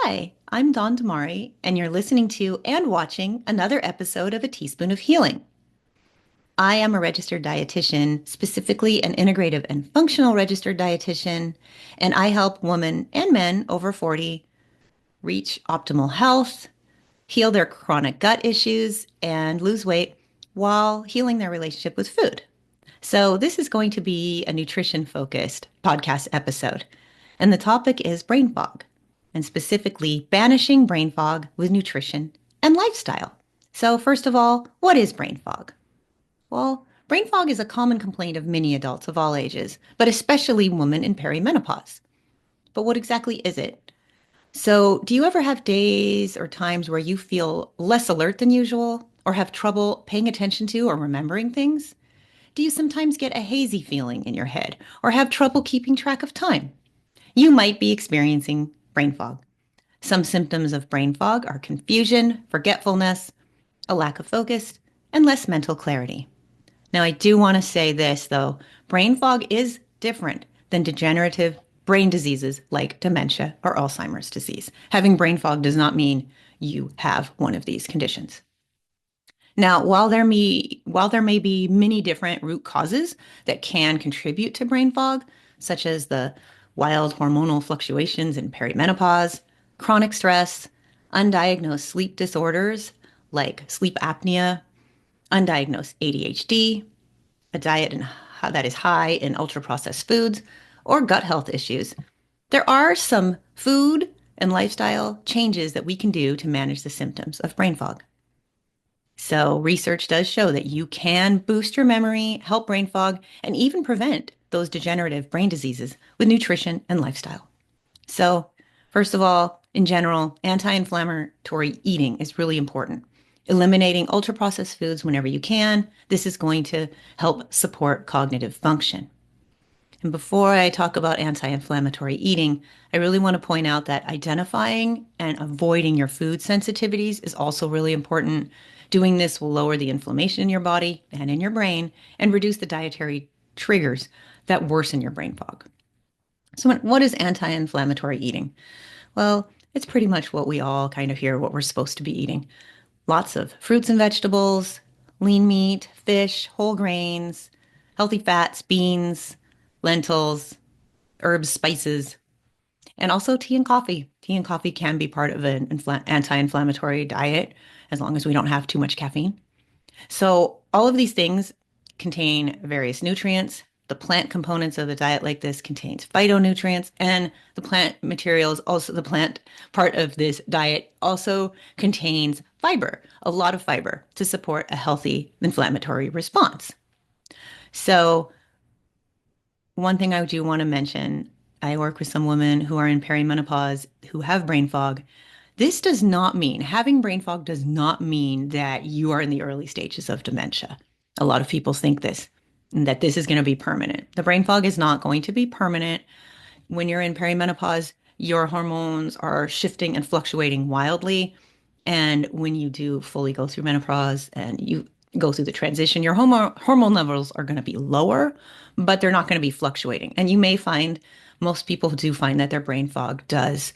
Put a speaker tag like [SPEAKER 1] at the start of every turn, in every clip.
[SPEAKER 1] Hi, I'm Dawn Damari, and you're listening to and watching another episode of A Teaspoon of Healing. I am a registered dietitian, specifically an integrative and functional registered dietitian, and I help women and men over 40 reach optimal health, heal their chronic gut issues, and lose weight while healing their relationship with food. So, this is going to be a nutrition focused podcast episode, and the topic is brain fog, and specifically banishing brain fog with nutrition and lifestyle. So, first of all, what is brain fog? Well, brain fog is a common complaint of many adults of all ages, but especially women in perimenopause. But what exactly is it? So, do you ever have days or times where you feel less alert than usual, or have trouble paying attention to or remembering things? Do you sometimes get a hazy feeling in your head, or have trouble keeping track of time? You might be experiencing brain fog. Some symptoms of brain fog are confusion, forgetfulness, a lack of focus, and less mental clarity. Now, I do want to say this, though. Brain fog is different than degenerative brain diseases like dementia or Alzheimer's disease. Having brain fog does not mean you have one of these conditions. Now, while there may be many different root causes that can contribute to brain fog, such as the wild hormonal fluctuations in perimenopause, chronic stress, undiagnosed sleep disorders like sleep apnea, undiagnosed ADHD, a diet that is high in ultra-processed foods, or gut health issues, there are some food and lifestyle changes that we can do to manage the symptoms of brain fog. So, research does show that you can boost your memory, help brain fog, and even prevent those degenerative brain diseases with nutrition and lifestyle. So, first of all, in general, anti-inflammatory eating is really important. Eliminating ultra-processed foods whenever you can. This is going to help support cognitive function. And before I talk about anti-inflammatory eating, I really want to point out that identifying and avoiding your food sensitivities is also really important. Doing this will lower the inflammation in your body and in your brain and reduce the dietary triggers that worsen your brain fog. So, what is anti-inflammatory eating? Well, it's pretty much what we all kind of hear what we're supposed to be eating. Lots of fruits and vegetables, lean meat, fish, whole grains, healthy fats, beans, lentils, herbs, spices, and also tea and coffee. Tea and coffee can be part of an anti-inflammatory diet as long as we don't have too much caffeine. So all of these things contain various nutrients. The plant components of the diet like this contains phytonutrients, and the plant materials, also the plant part of this diet also contains fiber, a lot of fiber to support a healthy inflammatory response. So one thing I do want to mention, I work with some women who are in perimenopause who have brain fog. This does not mean, having brain fog does not mean that you are in the early stages of dementia. A lot of people think this, and that this is going to be permanent. The brain fog is not going to be permanent. When you're in perimenopause, your hormones are shifting and fluctuating wildly. And when you do fully go through menopause and you go through the transition, your hormone levels are going to be lower, but they're not going to be fluctuating. And you may find, most people do find that their brain fog does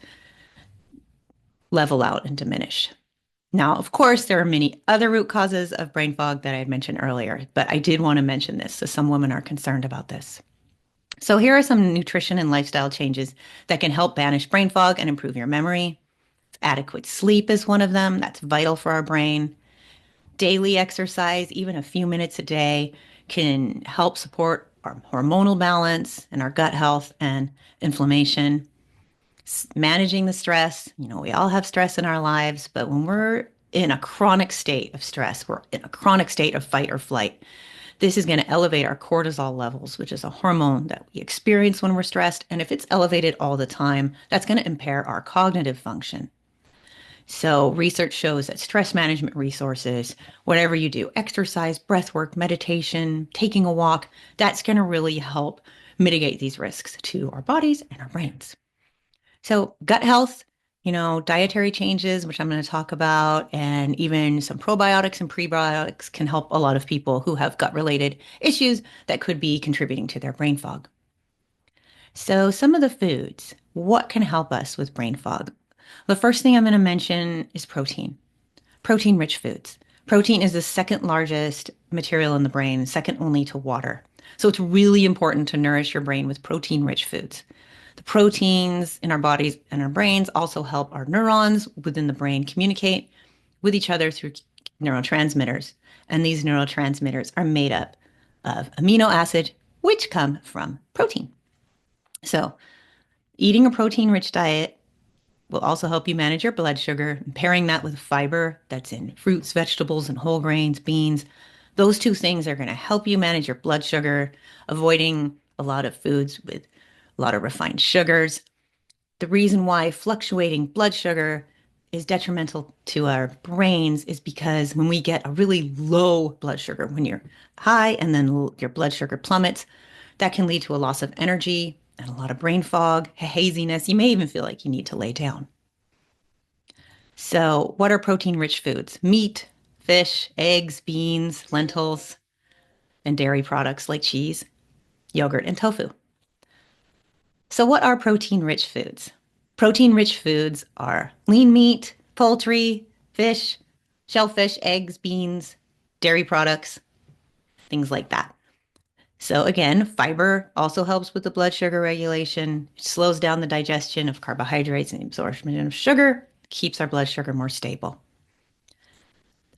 [SPEAKER 1] level out and diminish. Now, of course, there are many other root causes of brain fog that I had mentioned earlier, but I did want to mention this, so some women are concerned about this. So here are some nutrition and lifestyle changes that can help banish brain fog and improve your memory. Adequate sleep is one of them. That's vital for our brain. Daily exercise, even a few minutes a day, can help support our hormonal balance and our gut health and inflammation. Managing the stress, we all have stress in our lives, but when we're in a chronic state of stress, we're in a chronic state of fight or flight. This is going to elevate our cortisol levels, which is a hormone that we experience when we're stressed. And if it's elevated all the time, that's going to impair our cognitive function. So research shows that stress management resources, whatever you do, exercise, breath work, meditation, taking a walk, that's going to really help mitigate these risks to our bodies and our brains. So gut health, dietary changes, which I'm going to talk about, and even some probiotics and prebiotics can help a lot of people who have gut-related issues that could be contributing to their brain fog. So some of the foods, what can help us with brain fog? The first thing I'm going to mention is protein, protein-rich foods. Protein is the second largest material in the brain, second only to water. So it's really important to nourish your brain with protein-rich foods. The proteins in our bodies and our brains also help our neurons within the brain communicate with each other through neurotransmitters. And these neurotransmitters are made up of amino acid, which come from protein. So eating a protein-rich diet will also help you manage your blood sugar, pairing that with fiber that's in fruits, vegetables, and whole grains, beans. Those two things are going to help you manage your blood sugar, avoiding a lot of foods with a lot of refined sugars. The reason why fluctuating blood sugar is detrimental to our brains is because when we get a really low blood sugar, when you're high and then your blood sugar plummets, that can lead to a loss of energy and a lot of brain fog, haziness. You may even feel like you need to lay down. So, what are protein rich foods? Meat, fish, eggs, beans, lentils, and dairy products like cheese, yogurt, and tofu. So, what are protein rich foods? Protein rich foods are lean meat, poultry, fish, shellfish, eggs, beans, dairy products, things like that. So, again, fiber also helps with the blood sugar regulation, it slows down the digestion of carbohydrates and absorption of sugar, keeps our blood sugar more stable.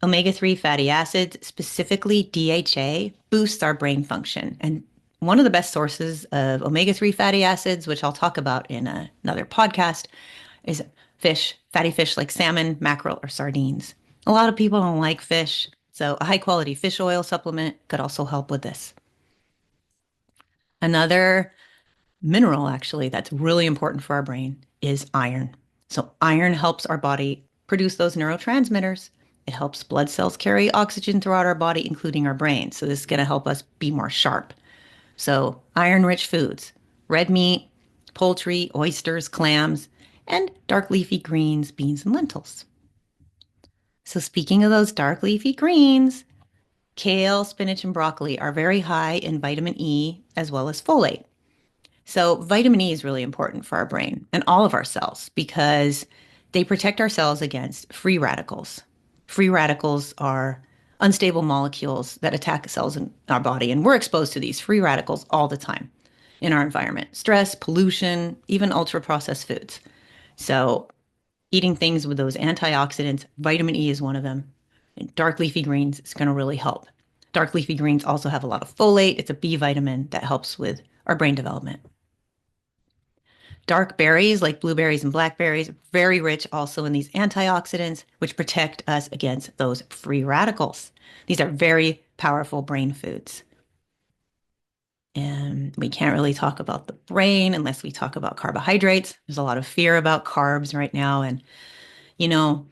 [SPEAKER 1] Omega-3 fatty acids, specifically DHA, boosts our brain function. And one of the best sources of omega-3 fatty acids, which I'll talk about in another podcast, is fish, fatty fish like salmon, mackerel, or sardines. A lot of people don't like fish, so a high quality fish oil supplement could also help with this. Another mineral, actually, that's really important for our brain is iron. So, iron helps our body produce those neurotransmitters. It helps blood cells carry oxygen throughout our body, including our brain. So, this is going to help us be more sharp. So, iron rich foods, red meat, poultry, oysters, clams, and dark leafy greens, beans, and lentils. So, speaking of those dark leafy greens, kale, spinach, and broccoli are very high in vitamin E as well as folate. So, vitamin E is really important for our brain and all of our cells because they protect our cells against free radicals. Free radicals are unstable molecules that attack cells in our body, and we're exposed to these free radicals all the time in our environment stress, pollution, even ultra processed foods. So, eating things with those antioxidants, vitamin E is one of them. And dark leafy greens is going to really help. Dark leafy greens also have a lot of folate. It's a B vitamin that helps with our brain development. Dark berries like blueberries and blackberries, very rich also in these antioxidants, which protect us against those free radicals. These are very powerful brain foods. And we can't really talk about the brain unless we talk about carbohydrates. There's a lot of fear about carbs right now. And, you know,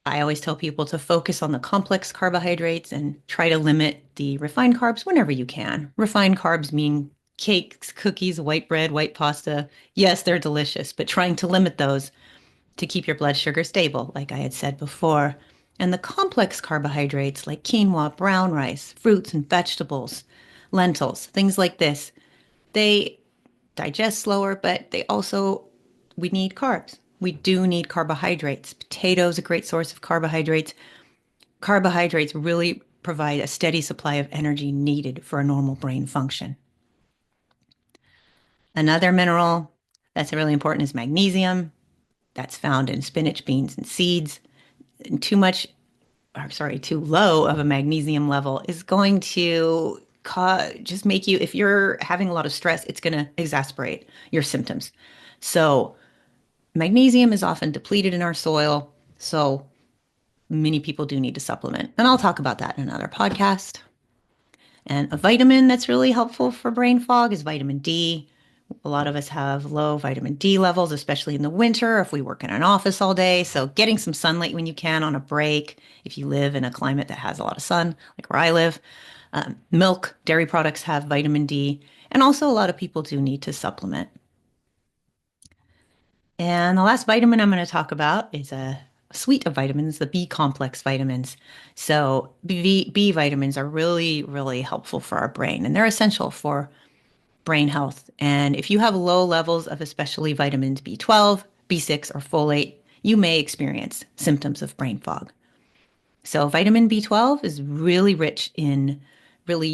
[SPEAKER 1] I always tell people to focus on the complex carbohydrates and try to limit the refined carbs whenever you can. Refined carbs mean cakes, cookies, white bread, white pasta. Yes, they're delicious, but trying to limit those to keep your blood sugar stable, like I had said before. And the complex carbohydrates like quinoa, brown rice, fruits and vegetables, lentils, things like this, they digest slower, but we need carbs. We do need carbohydrates. Potatoes, a great source of carbohydrates. Carbohydrates really provide a steady supply of energy needed for a normal brain function. Another mineral that's really important is magnesium. That's found in spinach, beans, and seeds. And too low of a magnesium level is going to just make you, if you're having a lot of stress, it's going to exacerbate your symptoms. So, magnesium is often depleted in our soil. So, many people do need to supplement. And I'll talk about that in another podcast. And a vitamin that's really helpful for brain fog is vitamin D. A lot of us have low vitamin D levels, especially in the winter if we work in an office all day. So, getting some sunlight when you can on a break, if you live in a climate that has a lot of sun, like where I live. Milk, dairy products have vitamin D. And also, a lot of people do need to supplement. And the last vitamin I'm going to talk about is a suite of vitamins, the B complex vitamins. So, B vitamins are really, really helpful for our brain, and they're essential for brain health. And if you have low levels of especially vitamins B12, B6, or folate, you may experience symptoms of brain fog. So vitamin B12 is really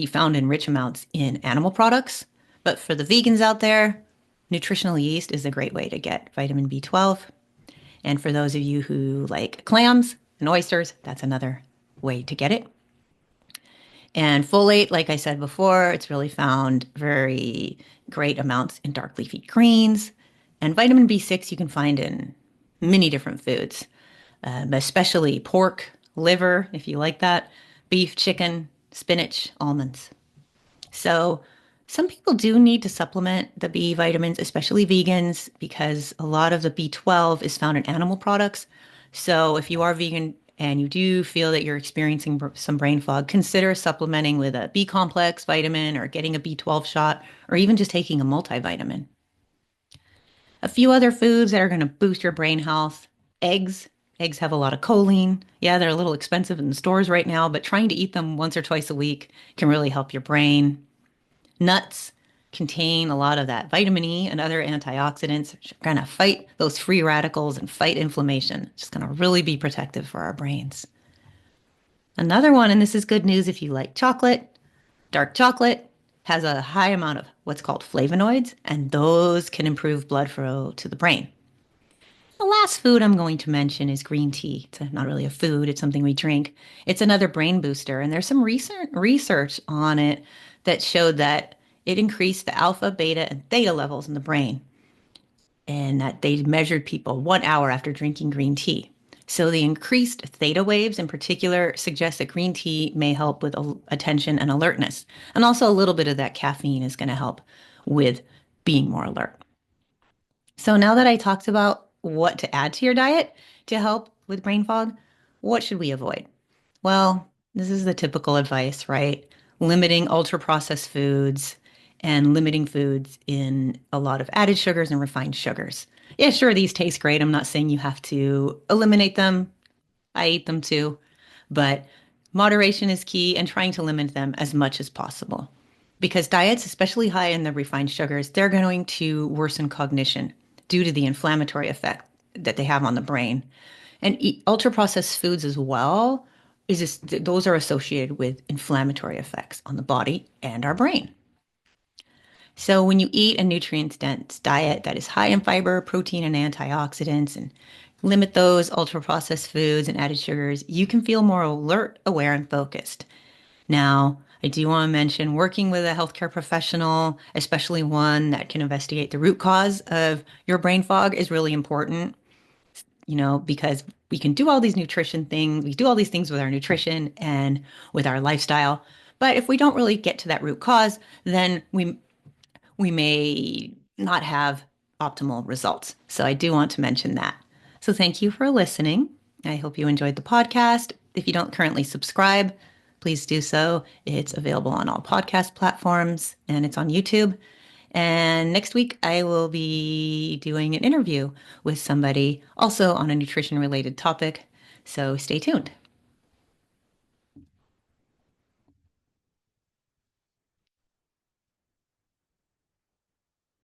[SPEAKER 1] found in rich amounts in animal products. But for the vegans out there, nutritional yeast is a great way to get vitamin B12. And for those of you who like clams and oysters, that's another way to get it. And folate, like I said before, it's really found very great amounts in dark leafy greens. And vitamin B6 you can find in many different foods, especially pork, liver, if you like that, beef, chicken, spinach, almonds. So some people do need to supplement the B vitamins, especially vegans, because a lot of the B12 is found in animal products. So if you are vegan and you do feel that you're experiencing some brain fog, consider supplementing with a B complex vitamin or getting a B12 shot or even just taking a multivitamin. A few other foods that are going to boost your brain health: eggs. Eggs have a lot of choline. Yeah, they're a little expensive in the stores right now, but trying to eat them once or twice a week can really help your brain. Nuts contain a lot of that vitamin E and other antioxidants, which are going to fight those free radicals and fight inflammation. It's just going to really be protective for our brains. Another one, and this is good news if you like chocolate, dark chocolate has a high amount of what's called flavonoids, and those can improve blood flow to the brain. The last food I'm going to mention is green tea. It's not really a food, it's something we drink. It's another brain booster, and there's some recent research on it that showed that it increased the alpha, beta, and theta levels in the brain, and that they measured people 1 hour after drinking green tea. So the increased theta waves in particular suggest that green tea may help with attention and alertness. And also a little bit of that caffeine is going to help with being more alert. So now that I talked about what to add to your diet to help with brain fog, what should we avoid? Well, this is the typical advice, right? Limiting ultra processed foods and limiting foods in a lot of added sugars and refined sugars. Yeah, sure, these taste great. I'm not saying you have to eliminate them. I eat them too, but moderation is key and trying to limit them as much as possible. Because diets, especially high in the refined sugars, they're going to worsen cognition due to the inflammatory effect that they have on the brain. And ultra processed foods as well those are associated with inflammatory effects on the body and our brain. So when you eat a nutrient-dense diet that is high in fiber, protein, and antioxidants, and limit those ultra-processed foods and added sugars, you can feel more alert, aware, and focused. Now, I do want to mention working with a healthcare professional, especially one that can investigate the root cause of your brain fog, is really important, because we can do all these nutrition things, we do all these things with our nutrition and with our lifestyle. But if we don't really get to that root cause, then we may not have optimal results. So I do want to mention that. So thank you for listening. I hope you enjoyed the podcast. If you don't currently subscribe, please do so. It's available on all podcast platforms and it's on YouTube. And next week, I will be doing an interview with somebody also on a nutrition related topic. So stay tuned.